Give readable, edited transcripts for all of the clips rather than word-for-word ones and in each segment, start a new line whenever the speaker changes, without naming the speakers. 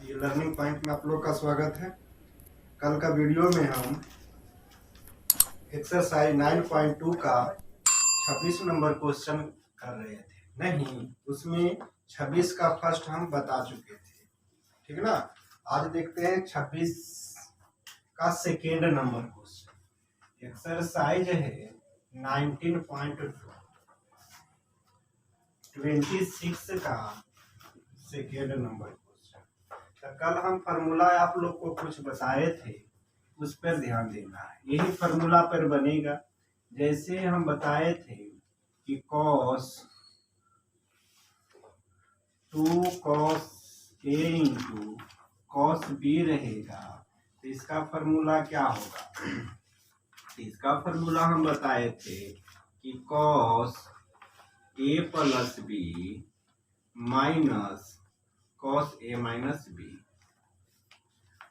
ये learning point में आप लोग का स्वागत है। कल का वीडियो में हम एक्सरसाइज 9.2 का 26 नंबर क्वेश्चन कर रहे थे। नहीं, उसमें 26 का फर्स्ट हम बता चुके थे, ठीक ना। आज देखते हैं 26 का सेकेंड नंबर क्वेश्चन। एक्सरसाइज है 19.2 26 का सेकेंड नंबर क्वेश्चन। तो कल हम फार्मूला आप लोग को कुछ बताए थे, उस पर ध्यान देना है। यही फार्मूला पर बनेगा। जैसे हम बताए थे कि cos 2 cos a into cos b रहेगा, तो इसका फार्मूला क्या होगा? इसका फार्मूला हम बताए थे कि cos a plus b minus cos a minus b।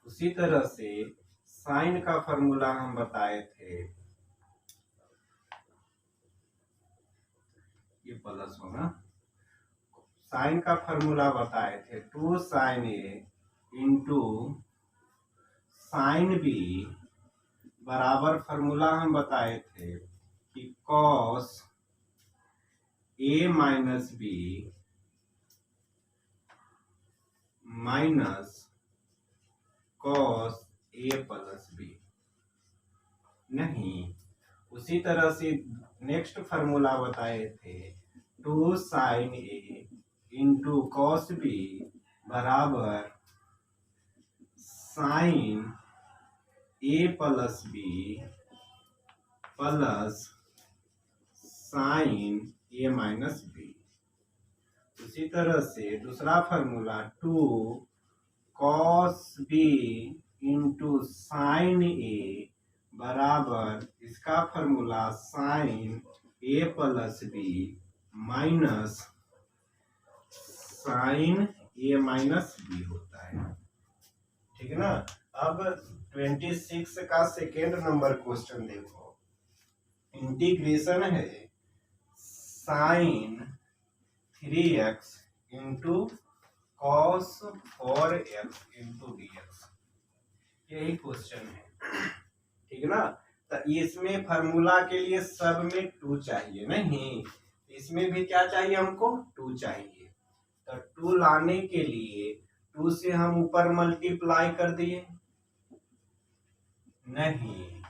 उसी तरह से साइन का फार्मूला हम बताए थे, ये प्लस होगा। साइन का फार्मूला बताए थे 2 sine A into sine B बराबर फार्मूला हम बताए थे कि cos A minus B minus cos A plus B. नहीं, उसी तरह से नेक्स्ट फार्मूला बताए थे 2 sine A into cos B बराबर sine A plus B plus sine A minus B. उसी तरह से दूसरा formula 2 cos B into sine A बराबर इसका formula sine A plus B minus sine A minus b होता है, ठीक है ना। अब 26 का सेकेंड नंबर क्वेश्चन देखो। इंटीग्रेशन है sine 3x into cos 4x into dx। यही क्वेश्चन है, ठीक है ना। तो इसमें फार्मूला के लिए सब में 2 चाहिए। नहीं, इसमें भी क्या चाहिए हमको? 2 चाहिए। तो 2 लाने के लिए 2 से हम ऊपर मल्टीप्लाई कर दिए। नहीं,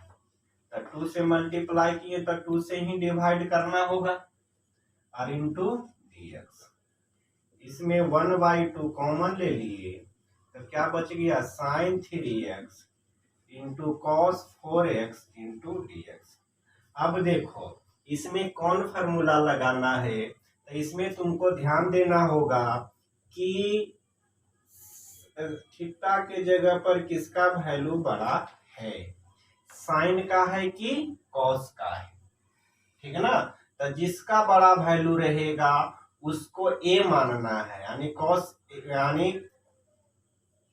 तो 2 से मल्टीप्लाई किए तो 2 से ही डिवाइड करना होगा और इंटू dx। इसमें 1/2 कॉमन ले लिए तो क्या बच गया? Sine 3x into cos 4x into dx। अब देखो इसमें कौन फार्मूला लगाना है, तो इसमें तुमको ध्यान देना होगा कि थीटा के जगह पर किसका वैल्यू बड़ा है, साइन का है कि कॉस का है, ठीक है ना। तो जिसका बड़ा वैल्यू रहेगा उसको ए मानना है, यानी कॉस यानी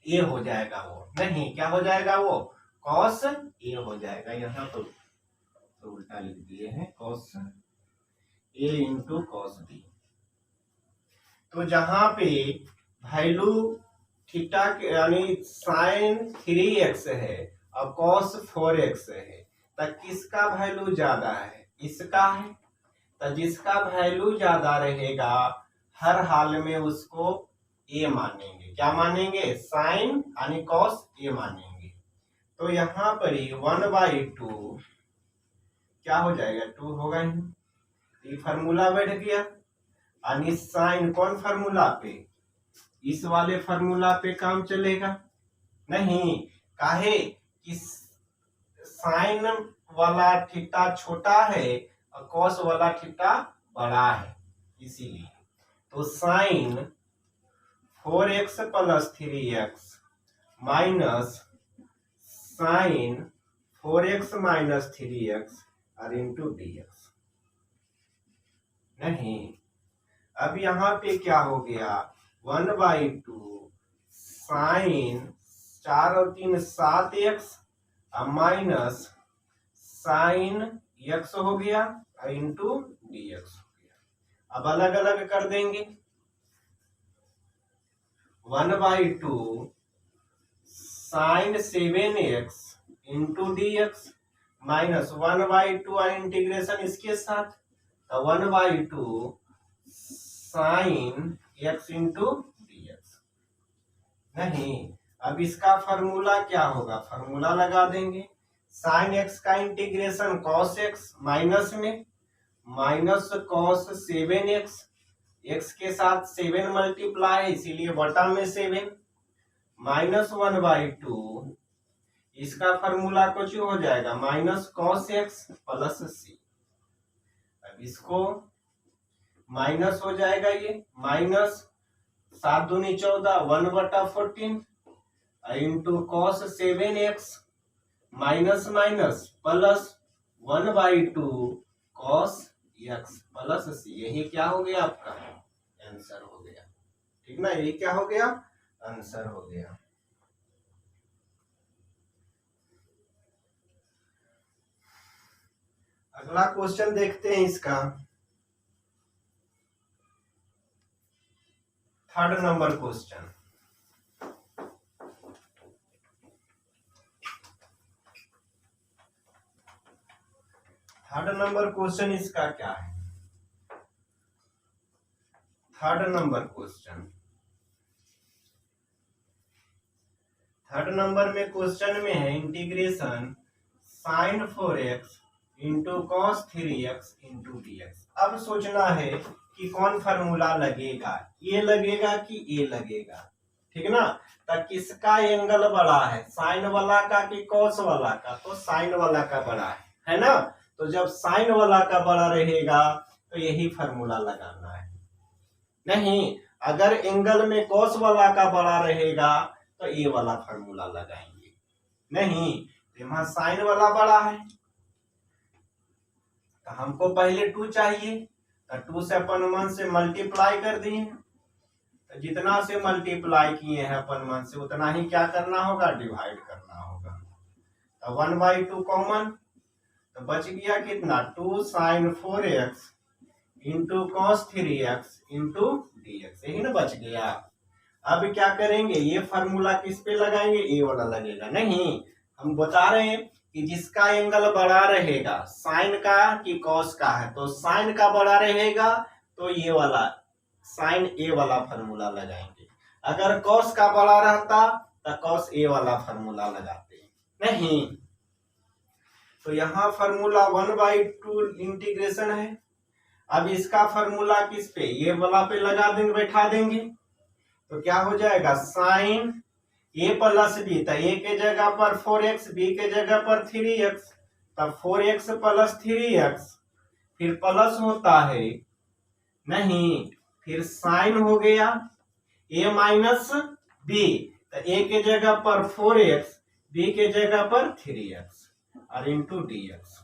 ए हो जाएगा वो। नहीं, क्या हो जाएगा वो? कॉस ए हो जाएगा। यहाँ तो उल्टा लिख दिए हैं, cos A into cos B. तो जहां पे वैल्यू थीटा के यानी साइन 3x है और कॉस 4x है, तो किसका वैल्यू ज्यादा है? इसका है। तो जिसका वैल्यू ज्यादा रहेगा हर हाल में उसको ए मानेंगे। क्या मानेंगे? साइन यानी कॉस ए मानेंगे। तो यहाँ पर ही 1/2 क्या हो जाएगा? 2 होगा ही। ये फार्मूला बैठ गया। यानी साइन कौन फार्मूला पे? इस वाले फार्मूला पे काम चलेगा। नहीं, काहे कि साइन वाला थीटा छोटा है और कॉस वाला थीटा बड़ा है, इसीलिए। तो sine 4x plus 3x minus sine 4x minus 3x और इंटू dx। नहीं, अब यहाँ पे क्या हो गया? 1/2 साइन 4 और 3 7x माइनस साइन x हो गया इंटू dx हो गया। अब अलग अलग कर देंगे। 1/2 sine 7x into d x minus 1/2 और इंटीग्रेशन इसके साथ, तो 1/2 sine x into d x. नहीं, अब इसका फॉर्मूला क्या होगा, फॉर्मूला लगा देंगे। साइन x का इंटीग्रेशन कॉस x माइनस में माइनस कॉस 7x, x के साथ 7 मल्टीप्लाई है इसीलिए बटा में 7 माइनस 1/2, इसका फॉर्मूला कुछ हो जाएगा माइनस कॉस एक्स प्लस सी। अब इसको माइनस हो जाएगा, ये माइनस 7 दूनी 14 1/14 into cos 7x minus minus plus 1/2 cos x plus C. यही क्या हो गया आपका आंसर हो गया, ठीक ना, यही क्या हो गया आंसर हो गया। अगला क्वेश्चन देखते हैं इसका, 3rd number question. Third number question इसका क्या है, 3rd number question. 3rd number में क्वेश्चन में है integration sine 4x into cos 3x into d x. अब सोचना है कि कौन फार्मूला लगेगा, ये लगेगा कि ये लगेगा, ठीक ना। तो किसका एंगल बड़ा है, साइन वाला का कि कॉस वाला का, तो साइन वाला का बड़ा है ना। तो जब साइन वाला का बड़ा रहेगा तो यही फार्मूला लगाना है। नहीं, अगर एंगल में कॉस वाला का बड़ा रहेगा तो ये वाला फार्मूला लगाएंगे। नहीं, तो यहाँ साइन वाला बड़ा है तो हमको पहले 2 चाहिए, तो 2 से अपन 1 से मल्टीप्लाई कर दिए, तो जितना से मल्टीप्लाई किए हैं अपन 1 से उतना ही क्या करना होगा, डिवाइड करना होगा। तो 1/2 कॉमन, तो बच गया कितना 2 sine 4x into cos 3x into d x, यही ना बच गया। अब क्या करेंगे, ये फार्मूला किस पे लगाएंगे, ये वाला लगेगा। नहीं, हम बता रहे हैं कि जिसका एंगल बड़ा रहेगा, साइन का कि कॉस का है, तो साइन का बड़ा रहेगा तो ये वाला साइन ए वाला फार्मूला लगाएंगे। अगर कॉस का बड़ा रहता तो कॉस ए वाला फार्मूला लगाते। नहीं, तो यहाँ फार्मूला 1/2 इंटीग्रेशन है। अब इसका फार्मूला किस पे, ये वाला पे लगा देंगे, बैठा देंगे, तो क्या हो जाएगा साइन ए प्लस बी, तो ए के जगह पर 4x, बी के जगह पर 3x, तब 4x प्लस 3x, फिर प्लस होता है, नहीं, फिर साइन हो गया a माइनस बी, तो a के जगह पर 4x, b के जगह पर 3x और इंटू डी एक्स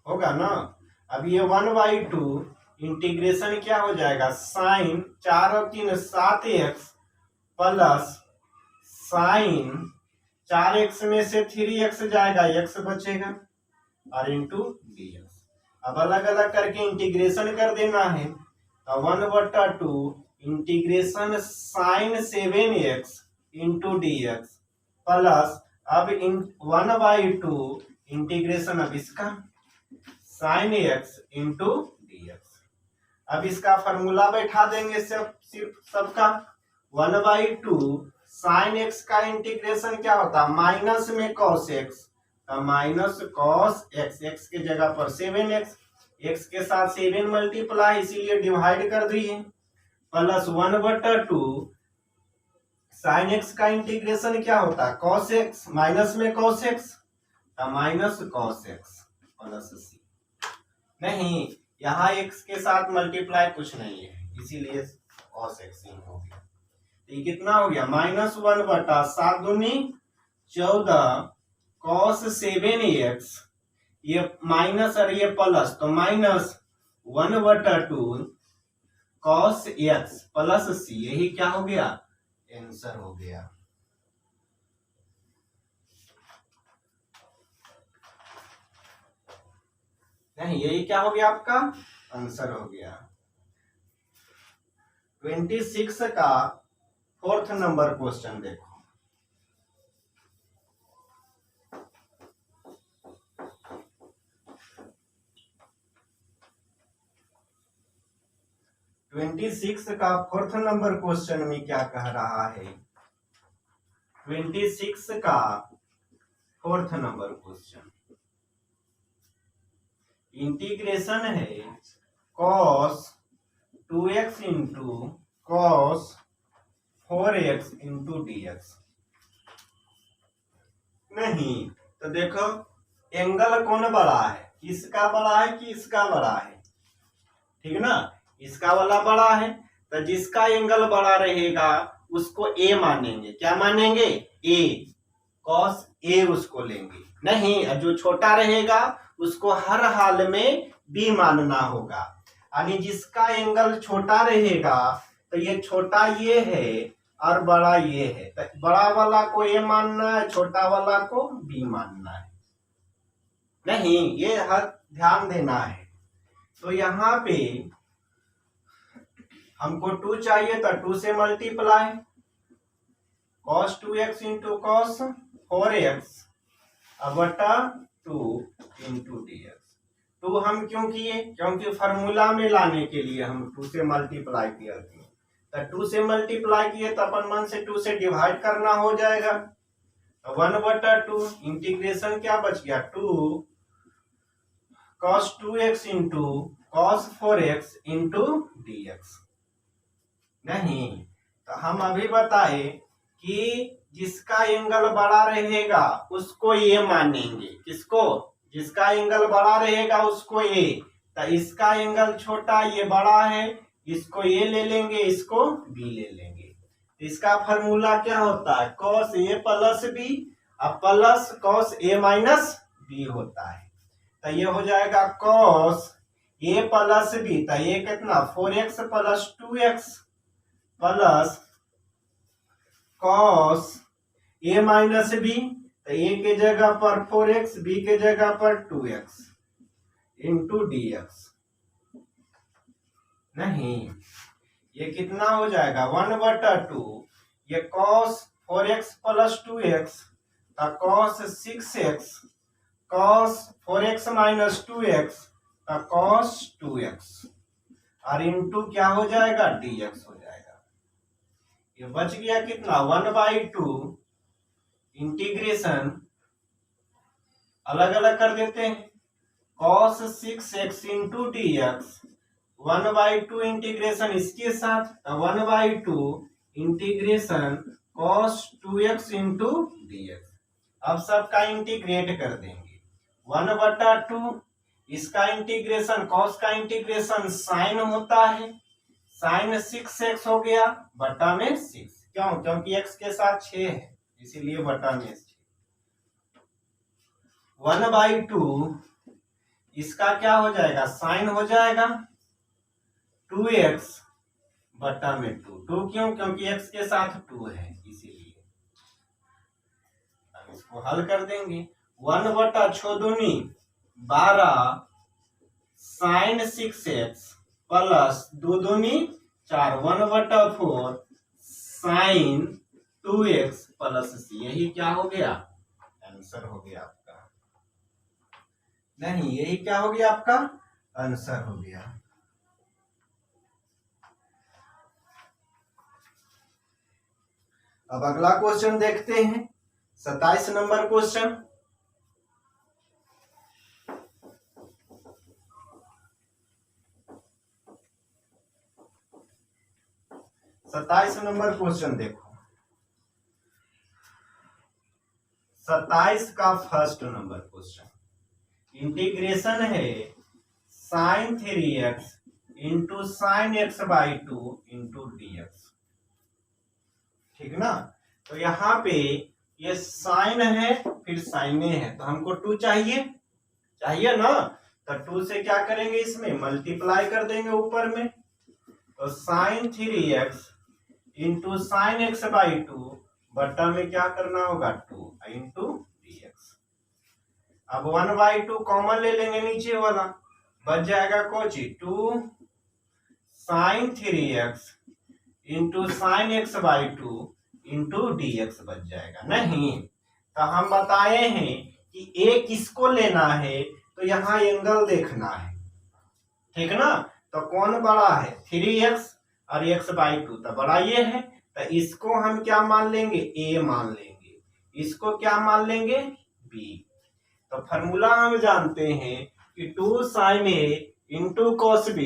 होगा ना। अब ये 1/2 इंटीग्रेशन क्या हो जाएगा, साइन 4 और 3 7x प्लस साइन 4x में से 3x जाएगा, x बचेगा और इंटू डी एक्स। अब अलग अलग करके इंटीग्रेशन कर देना है, तो 1/2 integration sine 7x into d x plus अब 1/2 इंटीग्रेशन अब इसका sine x into d x. अब इसका फॉर्मूला बैठा देंगे सिर्फ सबका, 1/2 साइन x का इंटीग्रेशन क्या होता है, माइनस में कॉस x, तो माइनस कॉस x, x के जगह पर 7x, x के साथ 7 मल्टीप्लाई इसीलिए डिवाइड कर दिए, प्लस 1/2 साइन x का इंटीग्रेशन क्या होता है, कॉस x, माइनस में कॉस x, तो माइनस कॉस x प्लस सी। नहीं, यहाँ x के साथ मल्टीप्लाई कुछ नहीं है इसीलिए cos x ही हो गया। तो ये कितना हो गया, -1/7 दूनी 14 cos 7x, ये माइनस और ये प्लस, तो -1/2 cos x प्लस सी, यही क्या हो गया आंसर हो गया। नहीं, यही क्या हो गया आपका आंसर हो गया। 26 का 4th नंबर क्वेश्चन देखो, 26 का फोर्थ नंबर क्वेश्चन में क्या कह रहा है? 26 का फोर्थ नंबर क्वेश्चन इंटीग्रेशन है cos 2x into cos 4x into dx। नहीं तो देखो एंगल कौन बड़ा है, इसका बड़ा है कि इसका बड़ा है? ठीक ना, इसका वाला बड़ा है तो जिसका एंगल बड़ा रहेगा उसको ए मानेंगे। क्या मानेंगे? ए, कॉस ए उसको लेंगे। नहीं, जो छोटा रहेगा उसको हर हाल में बी मानना होगा। यानी जिसका एंगल छोटा रहेगा तो ये छोटा ये है और बड़ा ये है, तो बड़ा वाला को ए मानना है, छोटा वाला को बी मानना है। नहीं, ये हर ध्यान देना है। तो यहाँ पे हमको 2 चाहिए तो 2 से multiply cos 2x into cos 4x बटा 2 इंटू dx। 2 हम क्यों किए? क्योंकि फार्मूला में लाने के लिए हम 2 से मल्टीप्लाई किया थे। तो 2 से मल्टीप्लाई किए तो अपन मन से 2 से डिवाइड करना हो जाएगा। 1 बटा 2 इंटीग्रेशन क्या बच गया? 2 cos 2x into cos 4x into dx। नहीं तो हम अभी बताए कि जिसका एंगल बड़ा रहेगा उसको ये मानेंगे। किसको? जिसका एंगल बड़ा रहेगा उसको ए। तो इसका एंगल छोटा, ये बड़ा है, इसको ए ले लेंगे, इसको बी ले लेंगे। इसका फॉर्मूला क्या होता है? cos a plus B plus cos a minus b होता है। तो ये हो जाएगा cos a प्लस बी, तो ये कितना? 4x plus 2x plus cos a minus b, तो a के जगह पर 4x, b के जगह पर 2x इंटू dx। नहीं, ये कितना हो जाएगा? 1 बटा 2, ये cos 4x प्लस 2x तो cos 6x, cos 4x minus 2x तो cos 2x और इंटू क्या हो जाएगा? dx हो जाएगा। ये बच गया कितना? 1/2 इंटीग्रेशन अलग अलग कर देते हैं cos 6x into dx 1/2 integration इसके साथ 1/2 integration cos 2x into dx। अब सबका इंटीग्रेट कर देंगे 1/2 इसका इंटीग्रेशन, cos का इंटीग्रेशन साइन होता है, साइन 6x हो गया बटा में 6। क्यों? क्योंकि x के साथ 6 है इसीलिए बटा में 6। 1/2 इसका क्या हो जाएगा? साइन हो जाएगा 2x बटा में 2। 2 क्यों? क्योंकि x के साथ 2 है इसीलिए। अब इसको हल कर देंगे 1 बटा 6 दूनी 12 साइन 6x प्लस 2 दूनी 4 1 बटा 4 साइन 2x प्लस c। यही क्या हो गया? आंसर हो गया आपका। नहीं, यही क्या हो गया? आपका आंसर हो गया। अब अगला क्वेश्चन देखते हैं 27 नंबर क्वेश्चन। नंबर क्वेश्चन देखो, 27 का फर्स्ट नंबर क्वेश्चन इंटीग्रेशन है sine 3x into sine x/2 into dx। ठीक ना, तो यहाँ पे ये साइन है फिर साइने है तो हमको 2 चाहिए ना, तो 2 से क्या करेंगे? इसमें मल्टीप्लाई कर देंगे ऊपर में। तो sign 3x into sine x/2 बटा में क्या करना होगा? 2 इंटू dx। अब 1/2 कॉमन ले लेंगे नीचे वाला, बच जाएगा कोची 2 sine 3x into sine x/2 into dx बच जाएगा। नहीं तो हम बताए हैं कि a किसको लेना है, तो यहाँ एंगल देखना है। ठीक ना, तो कौन बड़ा है 3x और x/2, तो बड़ा ये है, तो इसको हम क्या मान लेंगे a मान लेंगे, इसको क्या मान लेंगे b। तो फॉर्मूला हम जानते हैं कि 2 sin a into cos b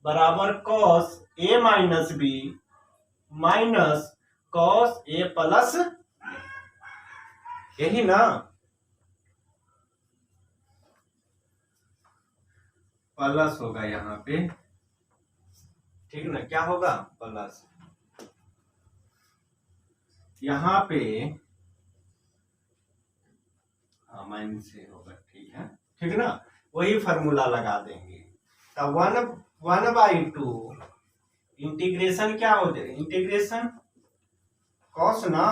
बराबर cos a minus b minus cos a plus, यही ना, प्लस होगा यहाँ पे, ठीक ना, क्या होगा प्लस यहाँ पे, हाँ माइनस से होगा, ठीक है, ठीक ना, वही फॉर्मूला लगा देंगे। तो 1/2 इंटीग्रेशन क्या हो जाएगा, इंटीग्रेशन कॉस ना,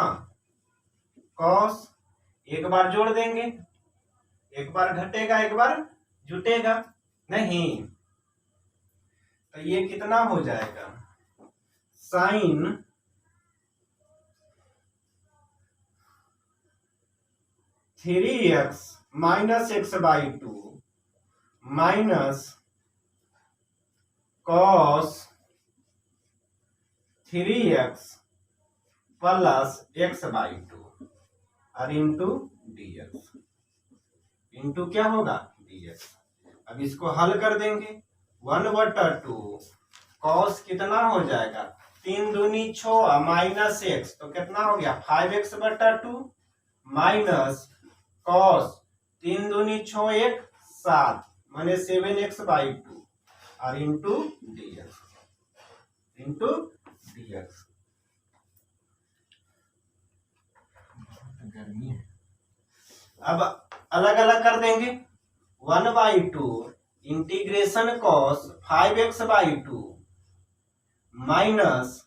कॉस एक बार जोड़ देंगे, एक बार घटेगा एक बार जुटेगा, नहीं, तो ये कितना हो जाएगा sine 3x minus x/2 minus cos 3x plus x/2 और इंटू dx, इंटू क्या होगा dx। अब इसको हल कर देंगे, 1/2 कॉस कितना हो जाएगा 3 दूनी 6 माइनस x, तो कितना हो गया 5x/2 माइनस कॉस 3 दूनी 6 1 7 माने 7x/2 और इंटू dx, इंटू dx। गर्मी है, अब अलग अलग कर देंगे, 1/2 integration cos 5x/2 minus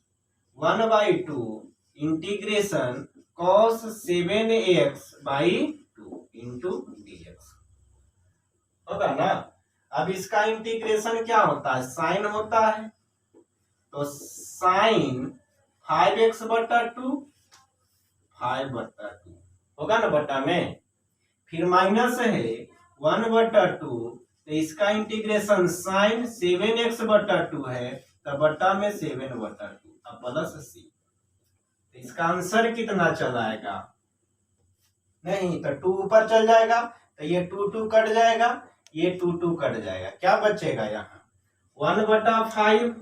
1/2 integration cos 7x/2 into dx होगा ना। अब इसका इंटीग्रेशन क्या होता है साइन होता है, तो साइन 5x/2 5/2 होगा ना बट्टा में, फिर माइनस है 1/2, तो इसका इंटीग्रेशन साइन 7x/2 है, तो बट्टा में 7/2 अब प्लस c, तो इसका आंसर कितना चला आएगा, नहीं तो 2 ऊपर चल जाएगा, तो ये 2 कट जाएगा, ये 2 कट जाएगा, क्या बचेगा यहाँ 1/5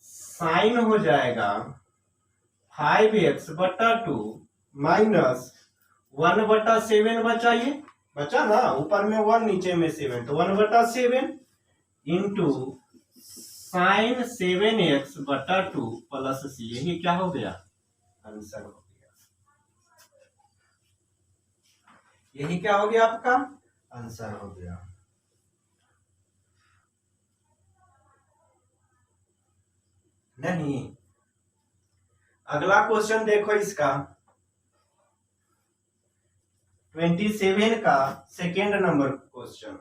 साइन हो जाएगा 5x/2 माइनस 1/7 बचा, ये बचा ना, ऊपर में 1 नीचे में 7, तो 1/7 into sine 7x/2 plus c, यही क्या हो गया आंसर हो गया, यही क्या हो गया आपका आंसर हो गया। नहीं, अगला क्वेश्चन देखो इसका 27 का सेकेंड नंबर क्वेश्चन,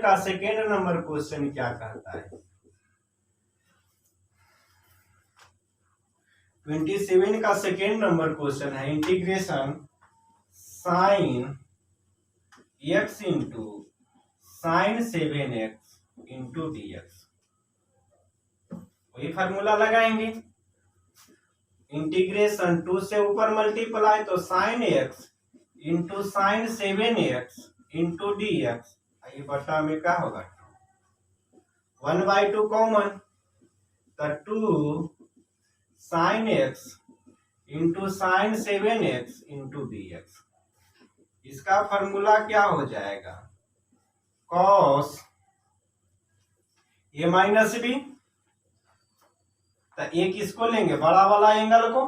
का सेकेंड नंबर क्वेश्चन क्या कहता है, 27 का सेकेंड नंबर क्वेश्चन है integration sine x into sine 7x into dx, वही फार्मूला लगाएंगे, इंटीग्रेशन 2 से ऊपर मल्टीप्लाई तो sine x into sine 7x into dx, ये बटा में क्या होगा 1/2 कॉमन, तो 2 sine x into sine 7x into dx, इसका फॉर्मूला क्या हो जाएगा कॉस a माइनस b, तो एक इसको लेंगे बड़ा वाला एंगल को,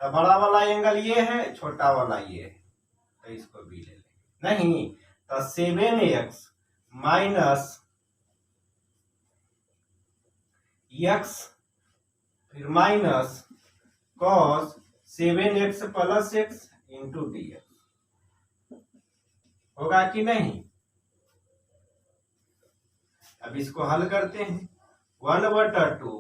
तो बड़ा वाला एंगल ये है, छोटा वाला ये है, तो इसको भी ले लेंगे, नहीं तो 7x माइनस x फिर minus cos 7x plus x into dx, होगा कि नहीं, अब इसको हल करते हैं। 1/2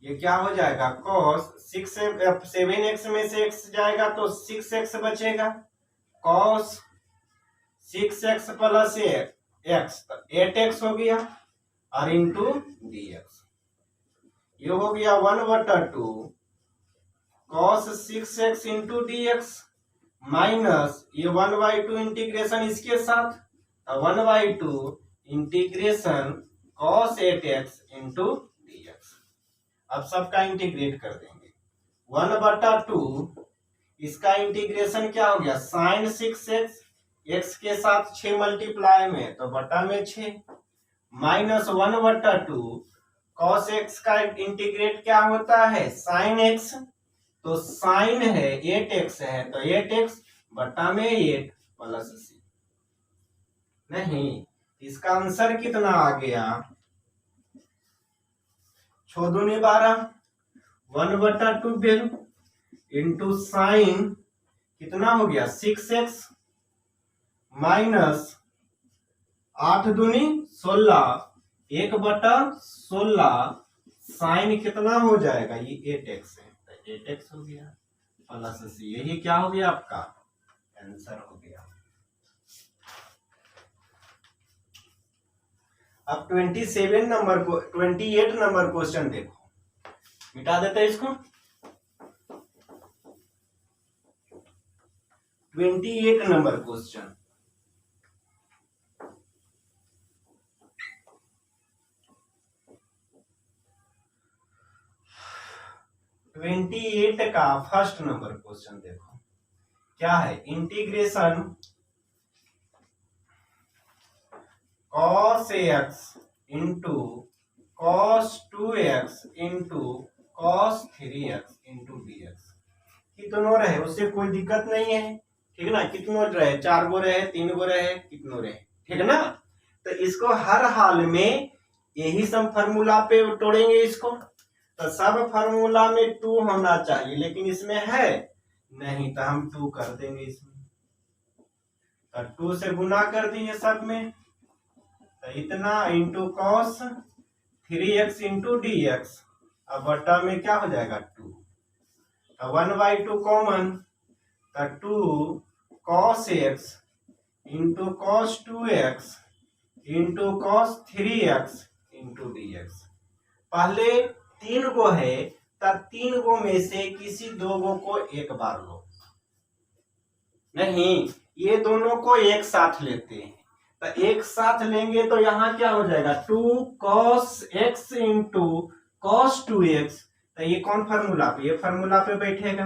ये क्या हो जाएगा cos 7x में से x जाएगा तो 6x बचेगा, cos 6x प्लस x तो 8x हो गया और इंटू dx। ये हो गया 1/2 cos 6x into dx minus ये 1/2 इंटीग्रेशन इसके साथ 1/2 integration cos 8x into dx। अब सबका इंटीग्रेट कर देंगे। 1/2 इसका इंटीग्रेशन क्या हो गया sin 6x x के साथ 6 मल्टीप्लाई में तो बटा में 6 माइनस 1/2 cos x का इंटीग्रेट क्या होता है sin x तो साइन है 8x है तो 8x बटा में 8 प्लस c। नहीं इसका आंसर कितना आ गया 6 दूनी 12 1/2 इंटू साइन कितना हो गया 6x माइनस 8 दूनी 16 1/16 साइन कितना हो जाएगा ये 8x है 8x हो गया प्लस c। यही क्या हो गया आपका आंसर हो गया। अब 28 नंबर क्वेश्चन देखो, मिटा देते हैं इसको। 28 नंबर क्वेश्चन, का फर्स्ट नंबर क्वेश्चन देखो क्या है integration cos x into cos 2x into cos 3x into dx। कितनों रहे उससे कोई दिक्कत नहीं है, ठीक ना, कितनों रहे 4 गो रहे 3 गो रहे कितनों रहे, ठीक ना। तो इसको हर हाल में यही सब फार्मूला पे तोड़ेंगे इसको, तो सब फार्मूला में 2 होना चाहिए लेकिन इसमें है नहीं तो हम 2 कर देंगे इसमें, तो 2 से गुना कर दिए सब में तो इतना into cos 3x into dx अब बटा में क्या हो जाएगा 2 तो 1/2 कॉमन तो 2 cos x into cos 2x into cos 3x into dx। पहले 3 गो है तब 3 गो में से किसी 2 गो को एक बार लो, नहीं ये दोनों को एक साथ लेते हैं तो एक साथ लेंगे तो यहाँ क्या हो जाएगा 2 cos x into cos 2x तो ये कौन फार्मूला पे, ये फार्मूला पे बैठेगा।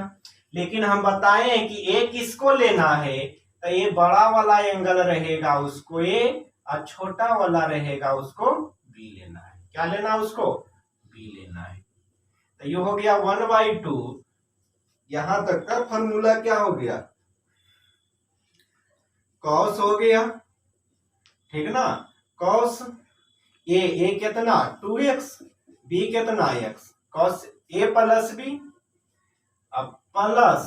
लेकिन हम बताए कि एक इसको लेना है तो ये बड़ा वाला एंगल रहेगा उसको ए और छोटा वाला रहेगा उसको बी लेना है। क्या लेना उसको बी लेना है। तो ये हो गया 1/2, यहां तक का फार्मूला क्या हो गया कॉस हो गया, ठीक ना, कॉस ए कितना 2x बी कितना x cos A plus B अब plus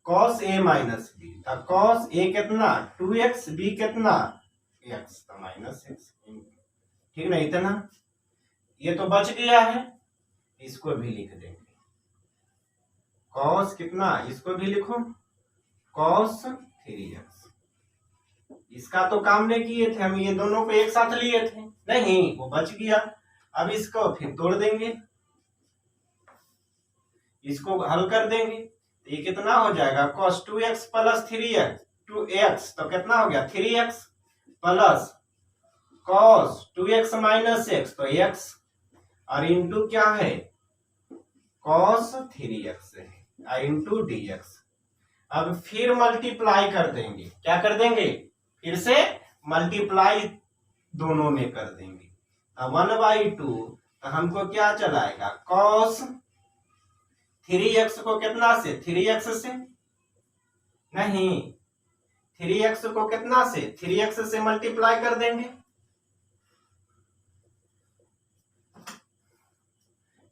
cos A minus b तो कॉस ए कितना 2x बी कितना x तो माइनस x, ठीक ना। इतना ये तो बच गया है, इसको भी लिख देंगे कॉस कितना, इसको भी लिखो कॉस 3x। इसका तो काम नहीं किए थे हम, ये दोनों को एक साथ लिए थे, नहीं वो बच गया। अब इसको फिर तोड़ देंगे, इसको हल कर देंगे तो ये कितना हो जाएगा cos 2x plus 3x 2x तो कितना हो गया 3x plus cos 2x minus x तो x और इंटू क्या है cos 3x है इंटू dx। अब फिर मल्टीप्लाई कर देंगे, क्या कर देंगे फिर से मल्टीप्लाई दोनों में कर देंगे। 1/2 तो हमको क्या चलाएगा cos 3x को कितना से 3x से, नहीं 3x को कितना से 3x से मल्टीप्लाई कर देंगे,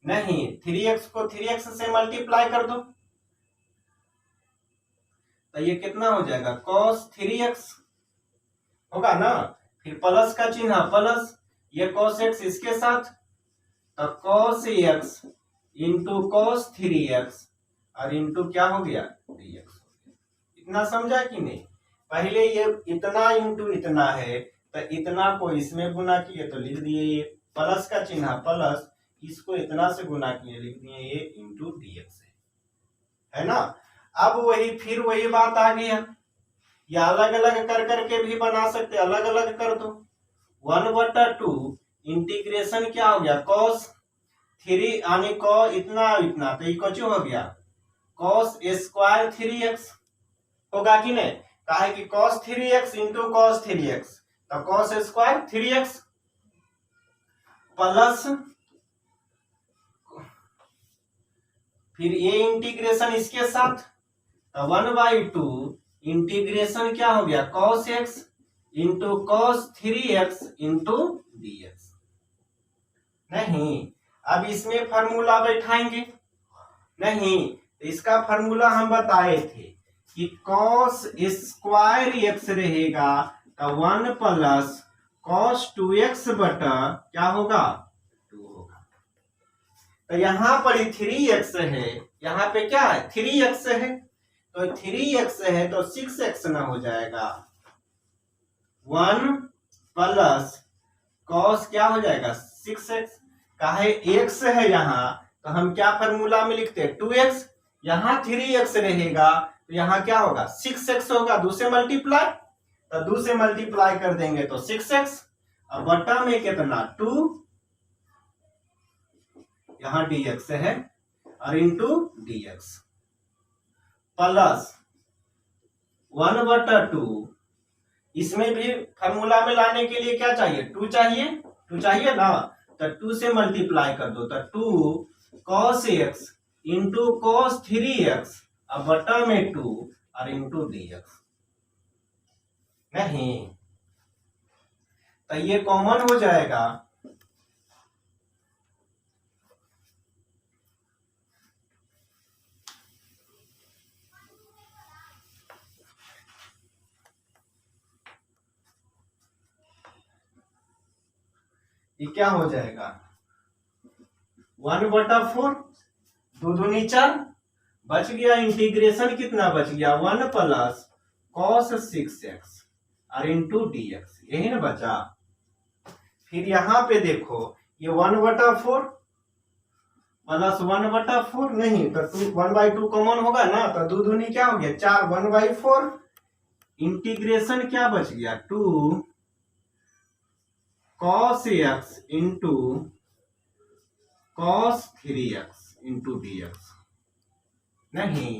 नहीं 3x को 3x से मल्टीप्लाई कर दो तो ये कितना हो जाएगा cos 3x होगा ना, फिर प्लस का चिन्ह प्लस, ये cos x इसके साथ, तो cos x into cos 3x और इंटू क्या हो गया dx। इतना समझा कि नहीं? पहले ये इतना इंटू इतना है, तो इतना को इसमें गुना किए तो लिख दिए ये प्लस का चिन्ह प्लस, इसको इतना से गुना किए लिख दिए ये इंटू dx है ना। अब फिर वही बात आ गया, या अलग अलग कर करके भी बना सकते, अलग अलग कर दो। 1/2 इंटीग्रेशन क्या हो गया cos 3 यानी cos इतना इतना, तो ये हो गया cos स्क्वायर 3x होगा कि नहीं? कहा कि cos 3x into cos 3x, तो cos स्क्वायर 3x प्लस फिर ये इंटीग्रेशन इसके साथ, तो 1/2 इंटीग्रेशन क्या हो गया cos x into cos 3x into dx। नहीं, अब इसमें फॉर्मूला बैठाएंगे नहीं, इसका फॉर्मूला हम बताए थे कि cos स्क्वायर x रहेगा तो 1 प्लस cos 2x बटा क्या होगा 2 होगा। तो यहाँ पर 3x है, यहाँ पे क्या है 3x है, तो 3x है तो 6x ना हो जाएगा। 1 प्लस cos क्या हो जाएगा 6x, काहे x है यहाँ, तो हम क्या फॉर्मूला में लिखते हैं 2x, यहाँ 3x रहेगा तो यहाँ क्या होगा 6x होगा, 2 से मल्टीप्लाई, तो 2 से मल्टीप्लाई कर देंगे तो 6x, अब बटा में कितना 2, यहाँ dx है और इंटू dx प्लस 1/2, इसमें भी फॉर्मूला में लाने के लिए क्या चाहिए 2 चाहिए, 2 चाहिए ना, तो 2 से मल्टीप्लाई कर दो, तो 2 cos x into cos 3x अब बटा में 2 और इंटू dx। नहीं, तो ये कॉमन हो जाएगा, ये क्या हो जाएगा 1/4, 2 दूनी 4 बच गया, इंटीग्रेशन कितना बच गया 1 प्लस cos 6x और इंटू dx, यही ना बचा। फिर यहाँ पे देखो ये 1/4 प्लस 1/4 नहीं तो 1/2 कॉमन होगा ना, तो 2 दूनी क्या हो गया 4, 1/4 इंटीग्रेशन क्या बच गया 2 cos x into cos 3x into dx। नहीं,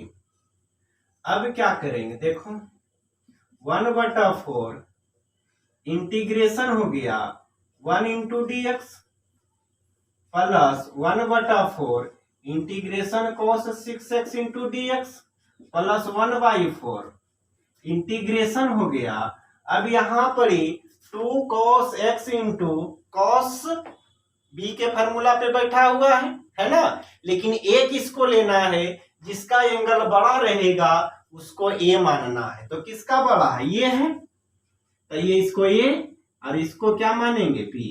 अब क्या करेंगे देखो 1/4 इंटीग्रेशन हो गया 1 into dx plus 1/4 integration cos 6x into dx plus 1/4 integration हो गया। अब यहाँ पर 2 cos x into cos b के फॉर्मूला पे बैठा हुआ है ना, लेकिन एक इसको लेना है जिसका एंगल बड़ा रहेगा उसको a मानना है, तो किसका बड़ा है ये है, तो ये इसको a और इसको क्या मानेंगे b।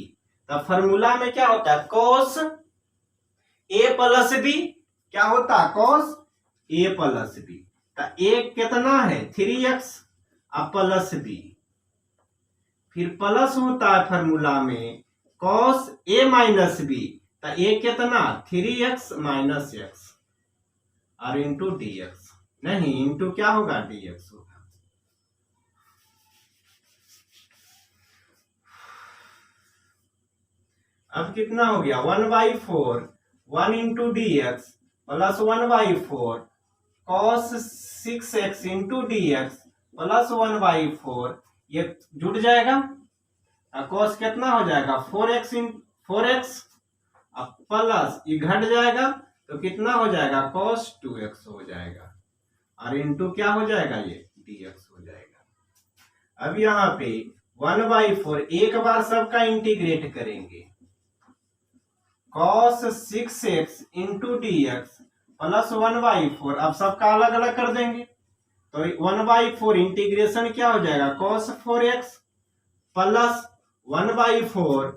तो फॉर्मूला में क्या होता है cos a प्लस b, क्या होता है cos a प्लस b, तो a कितना है 3x और प्लस b, फिर प्लस होता है फॉर्मूला में cos a माइनस b, तो a कितना 3x माइनस x और इंटू dx। नहीं, इंटू क्या होगा dx होगा। अब कितना हो गया 1/4 1 into dx plus 1/4 cos 6x into dx plus 1/4, ये जुड़ जाएगा, cos कितना हो जाएगा 4x अब प्लस ये घट जाएगा तो कितना हो जाएगा cos 2x हो जाएगा और इंटू क्या हो जाएगा ये dx हो जाएगा। अब यहाँ पे 1/4 एक बार सबका इंटीग्रेट करेंगे, cos 6x into dx plus 1/4, अब सबका अलग अलग कर देंगे तो 1/4 इंटीग्रेशन क्या हो जाएगा cos 4x प्लस 1/4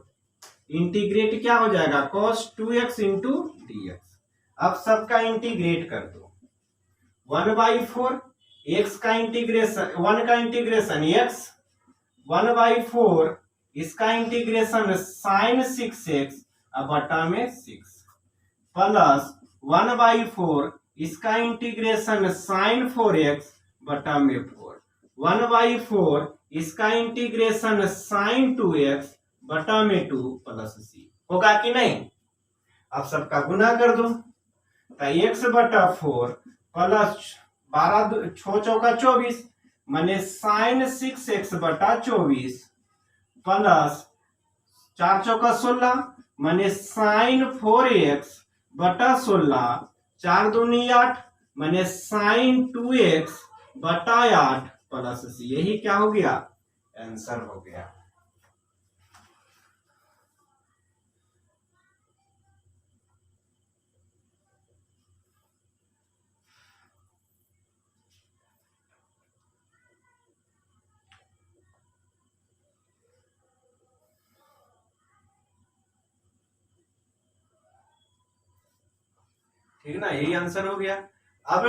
इंटीग्रेट क्या हो जाएगा cos 2x इंटू dx। अब सबका इंटीग्रेट कर दो 1/4 x का इंटीग्रेशन 1 का इंटीग्रेशन x 1/4 इसका इंटीग्रेशन साइन 6x अब बटा में 6 प्लस 1/4 इसका इंटीग्रेशन साइन 4x बटा में 4 1/4 इसका इंटीग्रेशन साइन 2x बटा में 2 प्लस c होगा कि नहीं। अब सबका गुना कर दो तो x बटा 4 प्लस 12 6 चौका 24 माने साइन 6x बटा 24 प्लस 4 चौका 16 माने साइन 4x बटा 16 4 दूनी 8 माने साइन 2x बटा 8 प्लस c। यही क्या हो गया आंसर हो गया। ठीक ना, यही आंसर हो गया। अब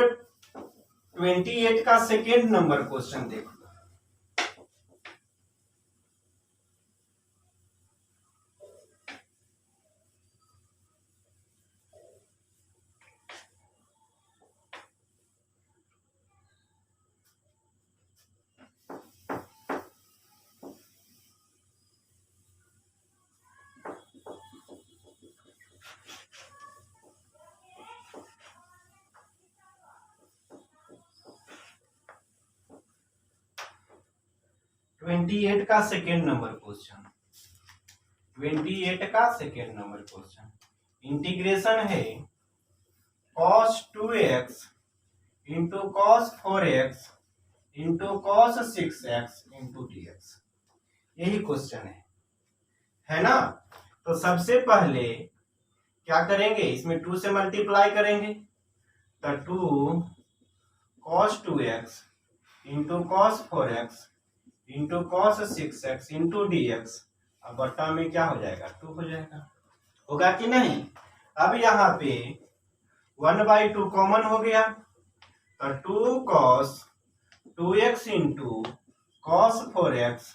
28 का सेकेंड नंबर क्वेश्चन देखो। ट्वेंटी एट का सेकेंड नंबर क्वेश्चन 28 का सेकेंड नंबर क्वेश्चन इंटीग्रेशन है cos 2x into cos 4x into cos 6x into dx। यही क्वेश्चन है ना। तो सबसे पहले क्या करेंगे इसमें 2 से मल्टीप्लाई करेंगे तो 2 cos 2x into cos 4x into cos 6x into dx अब बट्टा में क्या हो जाएगा 2 हो जाएगा। होगा कि नहीं। अब यहाँ पे 1/2 कॉमन हो गया तो 2 cos 2x into cos 4x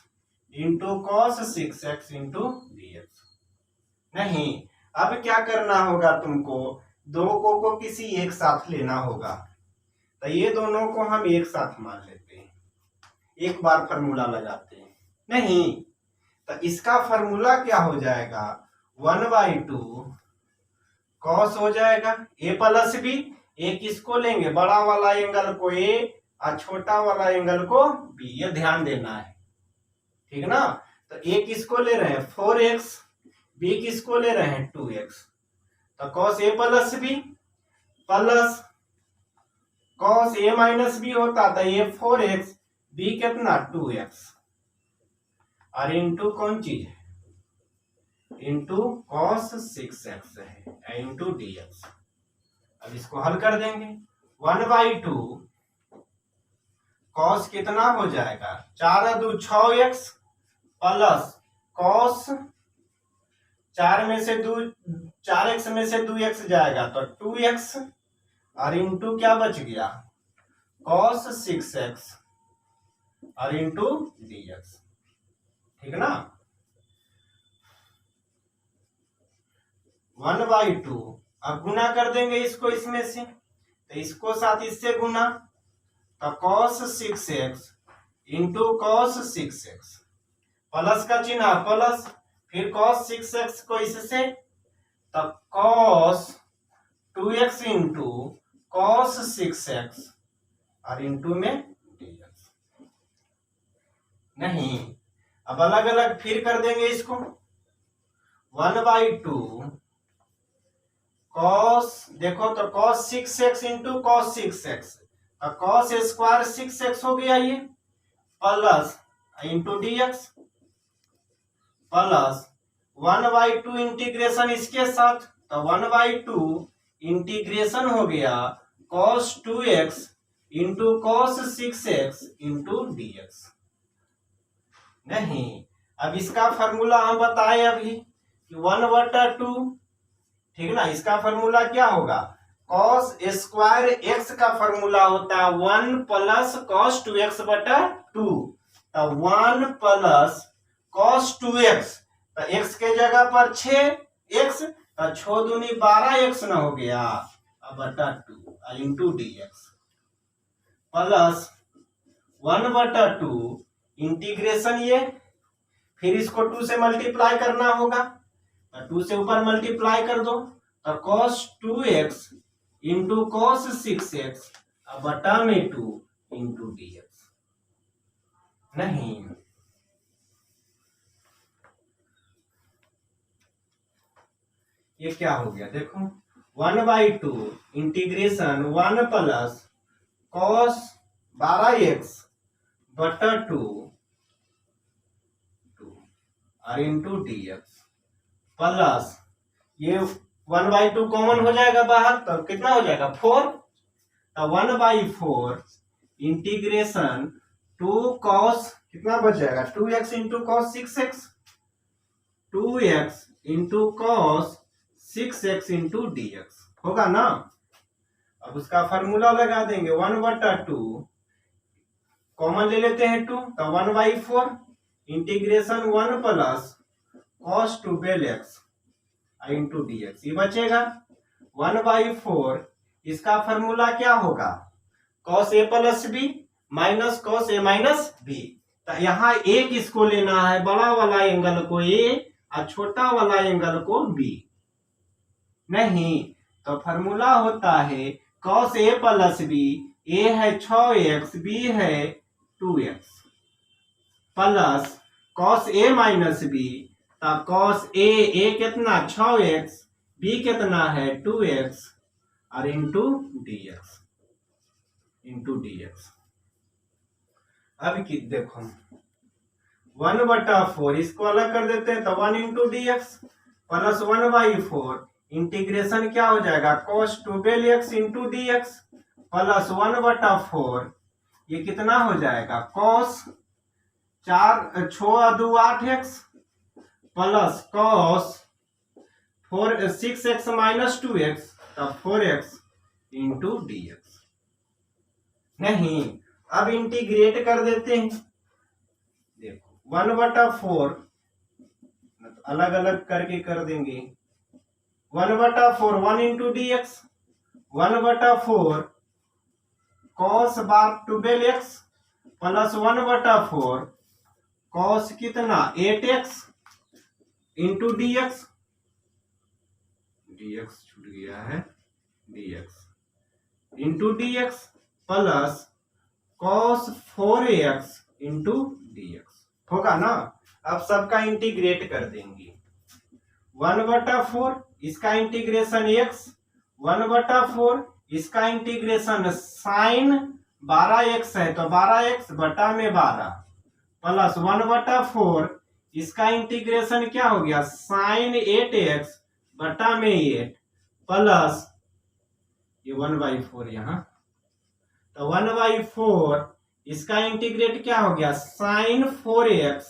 into cos 6x into dx। नहीं, अब क्या करना होगा तुमको दो को किसी एक साथ लेना होगा। तो ये दोनों को हम एक साथ मान लेते हैं, एक बार फॉर्मूला लगाते हैं। नहीं तो इसका फॉर्मूला क्या हो जाएगा 1/2 cos हो जाएगा a प्लस b। एक इसको लेंगे बड़ा वाला एंगल को a और छोटा वाला एंगल को b, ये ध्यान देना है ठीक ना। तो a किसको ले रहे हैं 4x, b किसको ले रहे हैं 2x। तो cos a plus b plus cos a minus b होता था ये 4x b कितना 2x और इंटू कौन चीज है इंटू cos 6x है इंटू dx। अब इसको हल कर देंगे 1/2 cos कितना हो जाएगा 4 2 6x प्लस cos 4 में से 4x में से 2x जाएगा तो 2x और इंटू क्या बच गया cos 6x और इंटू dx। ठीक ना 1/2 अब गुना कर देंगे इसको इसमें से तो इसको साथ इससे गुना तो cos 6x into cos 6x plus का चिन्ह प्लस फिर cos 6x को इससे तो cos 2x into cos 6x और इंटू में dx। नहीं अब अलग अलग फिर कर देंगे इसको 1/2 cos देखो तो cos 6x into cos 6x तो cos स्क्वायर 6x हो गया ये plus into dx plus 1/2 integration इसके साथ तो 1/2 इंटीग्रेशन हो गया cos 2x into cos 6x into dx। नहीं अब इसका फॉर्मूला हम बताए अभी कि 1/2, ठीक ना। इसका फॉर्मूला क्या होगा, cos स्क्वायर एक्स का फॉर्मूला होता है 1 प्लस cos 2x/2। तो 1 प्लस cos 2x, तो x के जगह पर 6x, तो 6 दूनी 12x ना हो गया, अब बटा 2 इंटू dx प्लस 1/2 इंटीग्रेशन ये, फिर इसको 2 से मल्टीप्लाई करना होगा, तो 2 से ऊपर मल्टीप्लाई कर दो, तो cos 2x into cos 6x अब बटा में 2 इंटू dx। नहीं, ये क्या हो गया देखो, 1/2 इंटीग्रेशन 1 प्लस cos 12x बटा 2 और इंटू dx प्लस ये 1/2 कॉमन हो जाएगा बाहर, तो कितना हो जाएगा 4, तो 1/4 इंटीग्रेशन 2 cos कितना बच जाएगा 2x into cos 6x, 2x into cos 6x into dx होगा ना। अब उसका फॉर्मूला लगा देंगे, 1/2 कॉमन ले लेते हैं 2, तो 1/4 integration 1 plus cos 12x into dx, ये बचेगा 1/4। इसका फॉर्मूला क्या होगा, cos a plus b minus cos a minus b। तो यहाँ एक इसको लेना है, बड़ा वाला एंगल को a और छोटा वाला एंगल को b। नहीं, तो फॉर्मूला होता है cos a plus b, a है 6x, b है 2x plus cos a minus b, तब cos a कितना 6x, b कितना है 2x और इंटू dx। अब की देखो 1/4 इसको अलग कर देते हैं, तो 1 इंटू dx प्लस 1/4 इंटीग्रेशन क्या हो जाएगा cos 12x into dx plus 1/4, ये कितना हो जाएगा cos 4 2 8x plus cos 6x minus 2x, तब 4x इंटू dx। नहीं, अब इंटीग्रेट कर देते हैं, देखो 1/4 अलग अलग करके कर देंगे, 1/4 1 into dx, 1/4 cos 12x plus 1/4 cos कितना 8x इंटू dx छूट गया है, dx into dx plus cos 4x into dx होगा ना। अब सबका इंटीग्रेट कर देंगे, 1/4 इसका इंटीग्रेशन x, 1/4 इसका इंटीग्रेशन साइन 12x है, तो 12x बटा में 12 प्लस 1/4 इसका इंटीग्रेशन क्या हो गया साइन 8x बटा में 8 प्लस ये 1/4 यहाँ, तो 1/4 इसका इंटीग्रेट क्या हो गया साइन 4x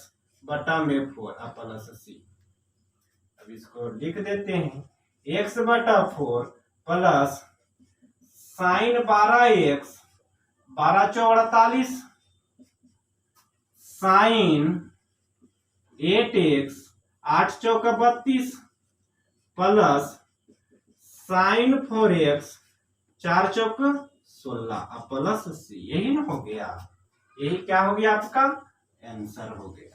बटा में 4 प्लस c। अब इसको लिख देते हैं, x/4 प्लस साइन 12x 12 चौ 48 साइन 8x 8 चौका 32 प्लस साइन 4x 4 चौका 16 प्लस c। यही ना हो गया, यही क्या हो गया आपका आंसर हो गया।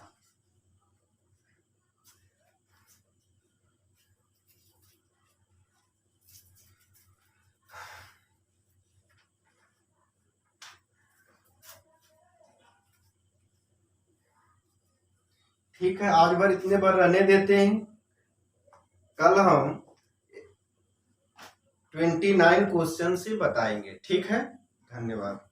ठीक है, आज बार इतने बार रहने देते हैं, कल हम 29 क्वेश्चन से बताएंगे। ठीक है, धन्यवाद।